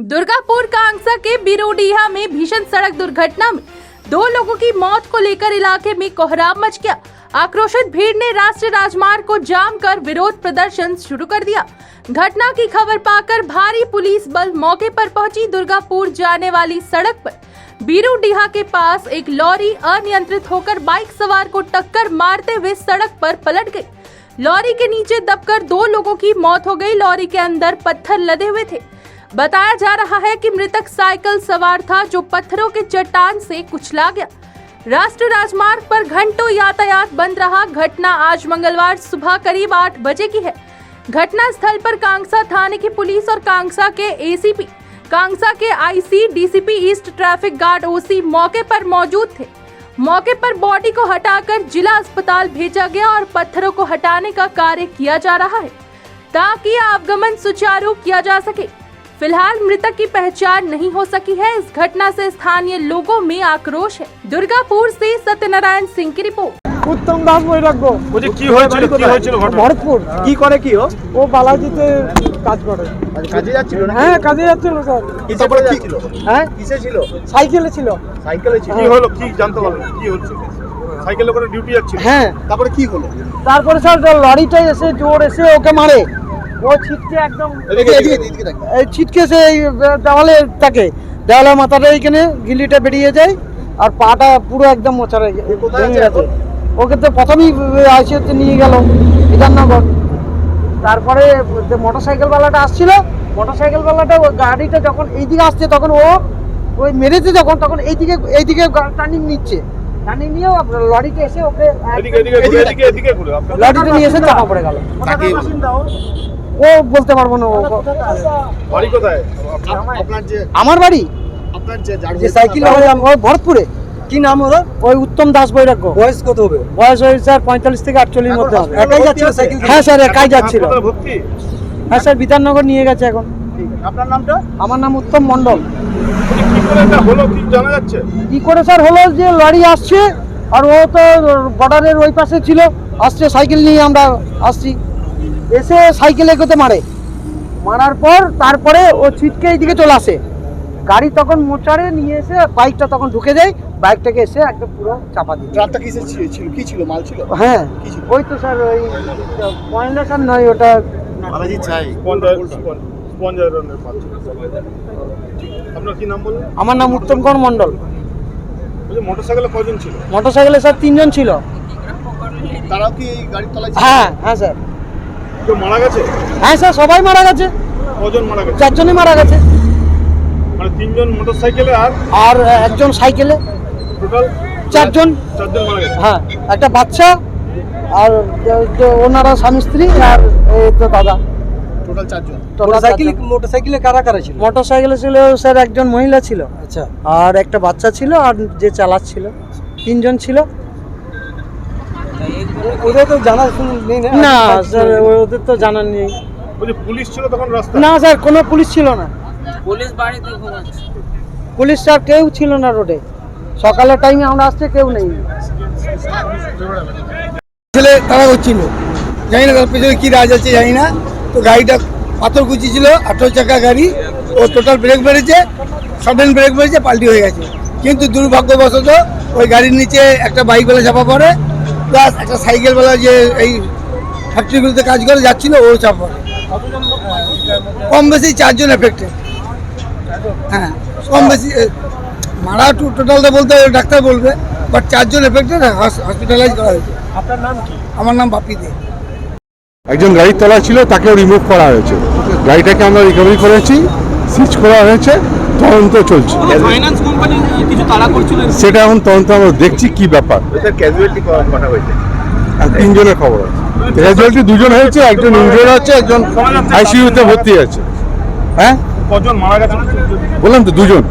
दुर्गापुर कांगसा के बिरोडिया में भीषण सड़क दुर्घटना में 2 लोगों की मौत को लेकर इलाके में कोहराम मच गया। आक्रोशित भीड़ ने राष्ट्रीय राजमार्ग को जाम कर विरोध प्रदर्शन शुरू कर दिया। घटना की खबर पाकर भारी पुलिस बल मौके पर पहुंची। दुर्गापुर जाने वाली सड़क पर बिरोडिया के पास एक लॉरी अनियंत्रित होकर बाइक सवार को टक्कर मारते हुए सड़क पर पलट गई। लॉरी के नीचे दबकर 2 लोगों की मौत हो गई। लॉरी के अंदर पत्थर लदे हुए थे। बताया जा रहा है कि मृतक साइकिल सवार था जो पत्थरों के चट्टान से कुचला गया। राष्ट्रीय राजमार्ग पर घंटों यातायात बंद रहा। घटना आज मंगलवार सुबह करीब 8 बजे की है। घटना स्थल पर कांगसा थाने की पुलिस और कांगसा के एसीपी, कांगसा के IC, DCP east, traffic guard OC मौके पर मौजूद थे। मौके पर बॉडी को हटाकर जिला अस्पताल भेजा गया और पत्थरों को हटाने का कार्य किया जा रहा है ताकि आवागमन सुचारू किया जा सके। फिलहाल मृतक की पहचान नहीं हो सकी है। इस घटना से स्थानीय लोगों में आक्रोश है। दुर्गापुर से सत्यनारायण सिंह की रिपोर्ट। उत्तम दास বৈরাগ্য বুঝি কি হয়েছিল ঘটনা ভরতপুর কি করে কি ও বালাজিতে কাজ করে কাজে যাচ্ছিল না হ্যাঁ কাজে যাচ্ছিল স্যার কিসে করে যাচ্ছিল হ্যাঁ কিসে ছিল সাইকেলে ছিল কি হলো কি জানতে পারলেন কি হচ্ছে সাইকেলে করে ডিউটি যাচ্ছিল হ্যাঁ তারপরে কি হলো তারপরে স্যার লরিটা এসে জোর এসে ওকে মারে ও ছিটকে একদম এই ছিটকে সে দেওয়ালে তাকে দেওয়ালের মাথাটা এইখানে গিলিটা বেরিয়ে যায় আর পাটা পুরো একদম মোচড়ে ভেঙে গেছে। ওকে তো প্রথমেই আইসিইউতে নিয়ে গেল বিধাননগর। তারপরে মোটরসাইকেলওয়ালাটা আসছিল, মোটরসাইকেলওয়ালাটা গাড়িটা যখন এইদিকে আসছে তখন ও ওই মেরেছে যখন তখন এইদিকে টার্নিং নিচ্ছে, টার্নিং নিয়েও লরিটা এসে ওকে লরিটা নিয়ে এসে চাপা পড়ে গেল। ও বলতে পারবো না। বাড়ি কোথায় আপনার? যে আমার বাড়ি আপনার যে সাইকেল ভরতপুরে। কি নাম ওরা? ওই উত্তম দাস বৈরাগ্য। বয়স কত হবে? বয়স হয়েছে স্যার 45 থেকে 48 এর মধ্যে হবে। একাই যাচ্ছিল সাইকেল? হ্যাঁ স্যার একাই যাচ্ছিল। ভর্তি? হ্যাঁ স্যার বিধাননগর নিয়ে গেছে এখন। আপনার নামটা? আমার নাম উত্তম মণ্ডল। কি করে এটা হলো কি জানা যাচ্ছে? কি করে স্যার হলো যে লরি আসছে আর ও তো বর্ডারের ওই পাশে ছিল, আসছে সাইকেল নিয়ে আমরা আসছি, এসে সাইকেলে এগোতে মারার পর তারপরে ও ছিটকে এইদিকে চলে আসে। গাড়ি তখন মোচারে নিয়ে এসে বাইকটা তখন ঢুকে দেয়, বাইকটাকে এসে একদম পুরো চাপা দিয়ে। ট্রাকটা কিসে ছিল? কি ছিল? মাল ছিল? হ্যাঁ কি ছিল? ওই তো স্যার ওই পয়লা স্যার নয় ওটা বালাজি চাই স্পঞ্জারের মাল ছিল। আপনার কি নাম বললেন? আমার নাম উত্তম কুমার মণ্ডল। ওই মোটরসাইকেলে কয়জন ছিল? মোটরসাইকেলে স্যার 3 জন ছিল। তারাও কি গাড়ির তলায় ছিল? হ্যাঁ হ্যাঁ স্যার। কেউ মারা গেছে? হ্যাঁ স্যার সবাই মারা গেছে। কজন মারা গেছে? 4 জনই মারা গেছে। মানে 3 জন মোটরসাইকেলে আর একজন সাইকেলে, টোটাল 4 জন। 4 জন মারা গেছে। হ্যাঁ একটা বাচ্চা আর ওনারা স্বামী স্ত্রী আর এই তো দাদা, টোটাল 4 জন। মোটরসাইকেলে কারা কারা ছিল? মোটরসাইকেলে ছিল স্যার একজন মহিলা ছিল, আচ্ছা, আর একটা বাচ্চা ছিল আর যে চালাচ্ছিল 3 জন ছিল। ওদের তো জানা নেই না স্যার ওদের তো জানা নেই। ওই যে পুলিশ ছিল তখন রাস্তায়? না স্যার কোনো পুলিশ ছিল না। পুলিশ বাড়িতে ঘুমাচ্ছে। পুলিশ স্যার কেউ ছিল না রোডে। সকালের টাইমে আমরা আসছে কেউ নেই। ছেলে তারা হচ্ছিল, জানি না তার পেছনে কী রাজ আছে জানি না। তো গাড়িটা পাথরকুচি ছিল, 18 চাকা গাড়ি। ও টোটাল ব্রেক মেরেছে, সাডেন ব্রেক মেরেছে, পাল্টি হয়ে গেছে। কিন্তু দুর্ভাগ্যবশত ওই গাড়ির নিচে একটা বাইকওয়ালা চাপা পড়ে, প্লাস একটা সাইকেলওয়ালা যে এই ফ্যাক্টরিগুলোতে কাজ করে যাচ্ছিল ও চাপা পড়ে। কম বেশি 4 জন এফেক্টেড। হ্যাঁ কম বেশি মারা টোটালটা বলতে ডাক্তার বলবে, বাট 4 জন এফেক্টেড, হসপিটালাইজ করা হয়েছে। আপনার নাম কি? আমার নাম বাপি দে। একজন গাড়ির তলায় ছিল, তাকেও রিমুভ করা হয়েছে। গাড়িটাকে আমরা রিকভারি করেছি, সিজ করা হয়েছে, তদন্ত চলছে। ফাইন্যান্স কোম্পানি কিছু তাড়া করছিল, সেটা এখন তদন্ত আমরা দেখছি কি ব্যাপার। স্যার ক্যাজুয়ালিটি কটা হয়েছে? 3 জনের খবর আছে। ক্যাজুয়ালিটি 2 জন হয়েছে, একজন ইনজুর্ড আছে, একজন আইসিইউতে ভর্তি আছে। হ্যাঁ কজন মারা গেছে? বললাম তো 2 জন।